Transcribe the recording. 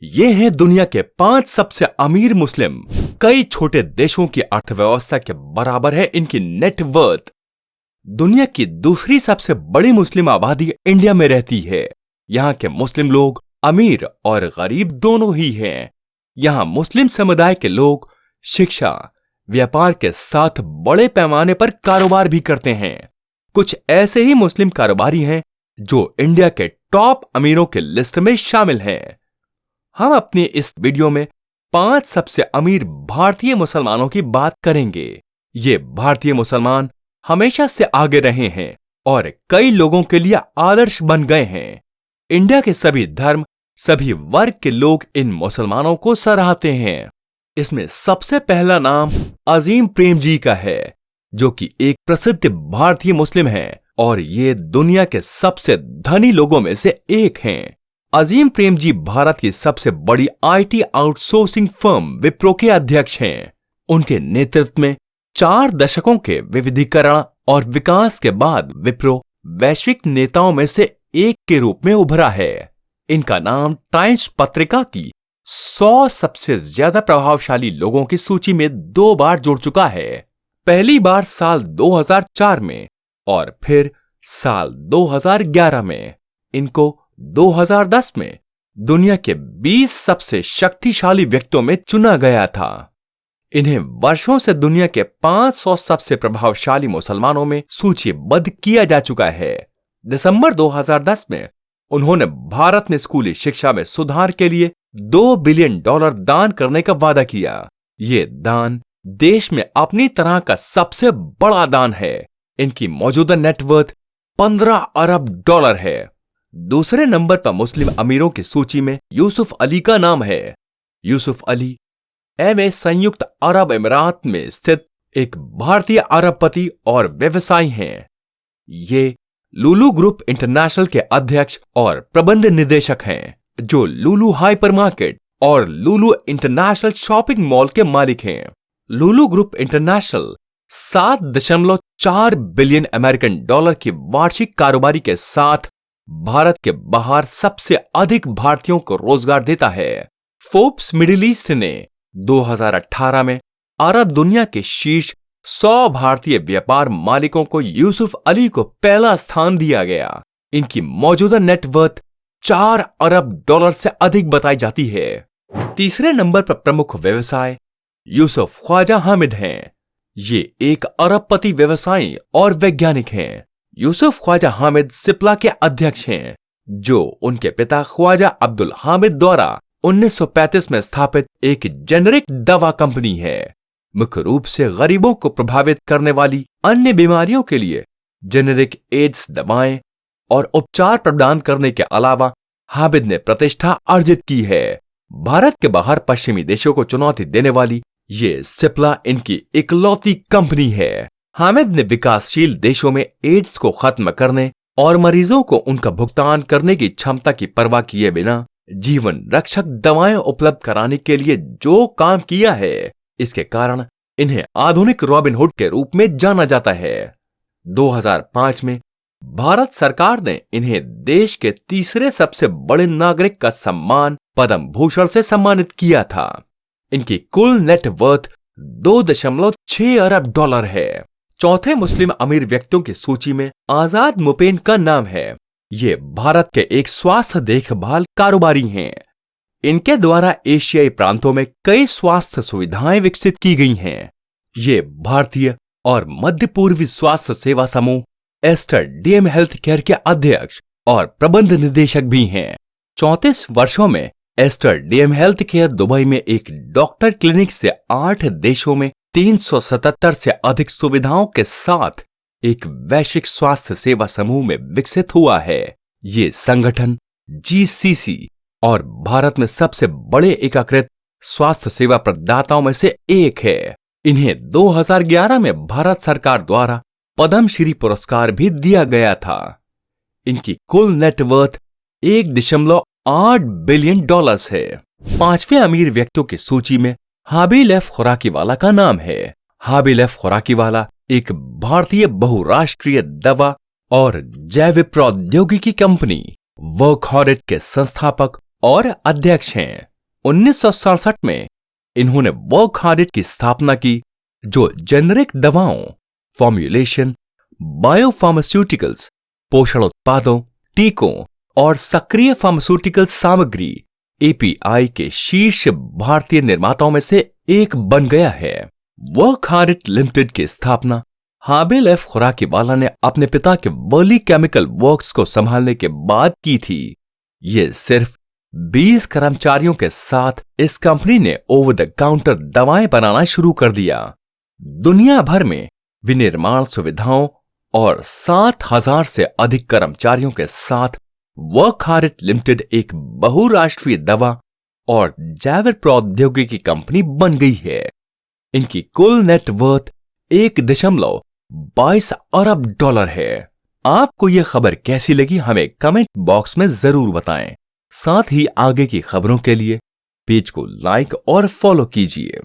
ये हैं दुनिया के 5 सबसे अमीर मुस्लिम। कई छोटे देशों की अर्थव्यवस्था के बराबर है इनकी नेट वर्थ। दुनिया की दूसरी सबसे बड़ी मुस्लिम आबादी इंडिया में रहती है। यहाँ के मुस्लिम लोग अमीर और गरीब दोनों ही हैं। यहाँ मुस्लिम समुदाय के लोग शिक्षा, व्यापार के साथ बड़े पैमाने पर कारोबार भी करते हैं। कुछ ऐसे ही मुस्लिम कारोबारी हैं जो इंडिया के टॉप अमीरों के लिस्ट में शामिल हैं। हम अपनी इस वीडियो में 5 सबसे अमीर भारतीय मुसलमानों की बात करेंगे। ये भारतीय मुसलमान हमेशा से आगे रहे हैं और कई लोगों के लिए आदर्श बन गए हैं। इंडिया के सभी धर्म, सभी वर्ग के लोग इन मुसलमानों को सराहते हैं। इसमें सबसे पहला नाम अजीम प्रेमजी का है, जो कि एक प्रसिद्ध भारतीय मुस्लिम हैं और ये दुनिया के सबसे धनी लोगों में से एक हैं। अजीम प्रेमजी भारत की सबसे बड़ी आईटी आउटसोर्सिंग फर्म विप्रो के अध्यक्ष हैं। उनके नेतृत्व में 4 दशकों के विविधीकरण और विकास के बाद विप्रो वैश्विक नेताओं में से एक के रूप में उभरा है। इनका नाम टाइम्स पत्रिका की 100 सबसे ज्यादा प्रभावशाली लोगों की सूची में 2 बार जुड़ चुका है। पहली बार साल 2004 में और फिर साल 2011 में। इनको 2010 में दुनिया के 20 सबसे शक्तिशाली व्यक्तियों में चुना गया था। इन्हें वर्षों से दुनिया के 500 सबसे प्रभावशाली मुसलमानों में सूचीबद्ध किया जा चुका है। दिसंबर 2010 में उन्होंने भारत में स्कूली शिक्षा में सुधार के लिए $2 बिलियन दान करने का वादा किया। ये दान देश में अपनी तरह का सबसे बड़ा दान है। इनकी मौजूदा नेटवर्थ $15 अरब है। दूसरे नंबर पर मुस्लिम अमीरों की सूची में यूसुफ अली का नाम है। यूसुफ अली एमए संयुक्त अरब अमीरात में स्थित एक भारतीय अरबपति और व्यवसायी हैं। ये लुलु ग्रुप इंटरनेशनल के अध्यक्ष और प्रबंध निदेशक हैं, जो लुलु हाइपरमार्केट और लुलु इंटरनेशनल शॉपिंग मॉल के मालिक हैं। लुलु ग्रुप इंटरनेशनल $7.4 बिलियन अमेरिकन की वार्षिक कारोबारी के साथ भारत के बाहर सबसे अधिक भारतीयों को रोजगार देता है। फोर्ब्स मिडिल ईस्ट ने 2018 में अरब दुनिया के शीर्ष 100 भारतीय व्यापार मालिकों को यूसुफ अली को पहला स्थान दिया गया। इनकी मौजूदा नेटवर्थ $4 अरब से अधिक बताई जाती है। तीसरे नंबर पर प्रमुख व्यवसाय यूसुफ ख्वाजा हामिद हैं। ये एक अरबपति व्यवसायी और वैज्ञानिक हैं। यूसुफ ख्वाजा हामिद सिप्ला के अध्यक्ष हैं, जो उनके पिता ख्वाजा अब्दुल हामिद द्वारा 1935 में स्थापित एक जेनेरिक दवा कंपनी है। मुख्य रूप से गरीबों को प्रभावित करने वाली अन्य बीमारियों के लिए जेनेरिक एड्स दवाएं और उपचार प्रदान करने के अलावा हामिद ने प्रतिष्ठा अर्जित की है। भारत के बाहर पश्चिमी देशों को चुनौती देने वाली ये सिप्ला इनकी इकलौती कंपनी है। हामिद ने विकासशील देशों में एड्स को खत्म करने और मरीजों को उनका भुगतान करने की क्षमता की परवाह किए बिना जीवन रक्षक दवाएं उपलब्ध कराने के लिए जो काम किया है, इसके कारण इन्हें आधुनिक रॉबिनहुड के रूप में जाना जाता है। 2005 में भारत सरकार ने इन्हें देश के तीसरे सबसे बड़े नागरिक का सम्मान पद्म भूषण से सम्मानित किया था। इनकी कुल नेटवर्थ $2.6 अरब है। चौथे मुस्लिम अमीर व्यक्तियों की सूची में आजाद मुपेन का नाम है। ये भारत के एक स्वास्थ्य देखभाल कारोबारी हैं। इनके द्वारा एशियाई प्रांतों में कई स्वास्थ्य सुविधाएं विकसित की गई हैं। ये भारतीय और मध्य पूर्वी स्वास्थ्य सेवा समूह एस्टर डीएम हेल्थ केयर के अध्यक्ष और प्रबंध निदेशक भी हैं। 34 वर्षों में Aster DM health care Dubai में एक डॉक्टर क्लिनिक से 8 देशों में 377 से अधिक सुविधाओं के साथ एक वैश्विक स्वास्थ्य सेवा समूह में विकसित हुआ है। ये संगठन जीसीसी और भारत में सबसे बड़े एकीकृत स्वास्थ्य सेवा प्रदाताओं में से एक है। इन्हें 2011 में भारत सरकार द्वारा पद्मश्री पुरस्कार भी दिया गया था। इनकी कुल नेटवर्थ $1.8 बिलियन है। 5वें अमीर व्यक्तियों की सूची में हाबिल एफ खुराकीवाला का नाम है। हाबिल एफ खुराकीवाला एक भारतीय बहुराष्ट्रीय दवा और जैव प्रौद्योगिकी कंपनी वर्कहॉर्डेट के संस्थापक और अध्यक्ष हैं। 1967 में इन्होंने वर्कहार्डिट की स्थापना की, जो जेनेरिक दवाओं, फॉर्म्युलेशन, बायोफार्मास्यूटिकल्स, पोषण उत्पादों, टीकों और सक्रिय फार्मास्यूटिकल सामग्री एपीआई के शीर्ष भारतीय निर्माताओं में से एक बन गया है। वर्कहार्डिट लिमिटेड की स्थापना हाबिल एफ खुराकीवाला ने अपने पिता के वर्ली केमिकल वर्क्स को संभालने के बाद की थी। ये सिर्फ 20 कर्मचारियों के साथ इस कंपनी ने ओवर द काउंटर दवाएं बनाना शुरू कर दिया। दुनिया भर में विनिर्माण सुविधाओं और 7,000 से अधिक कर्मचारियों के साथ वर्कहार्डिट लिमिटेड एक बहुराष्ट्रीय दवा और जैव प्रौद्योगिकी कंपनी बन गई है। इनकी कुल नेटवर्थ 1.22 अरब डॉलर है। आपको यह खबर कैसी लगी हमें कमेंट बॉक्स में जरूर बताएं। साथ ही आगे की खबरों के लिए पेज को लाइक और फॉलो कीजिए।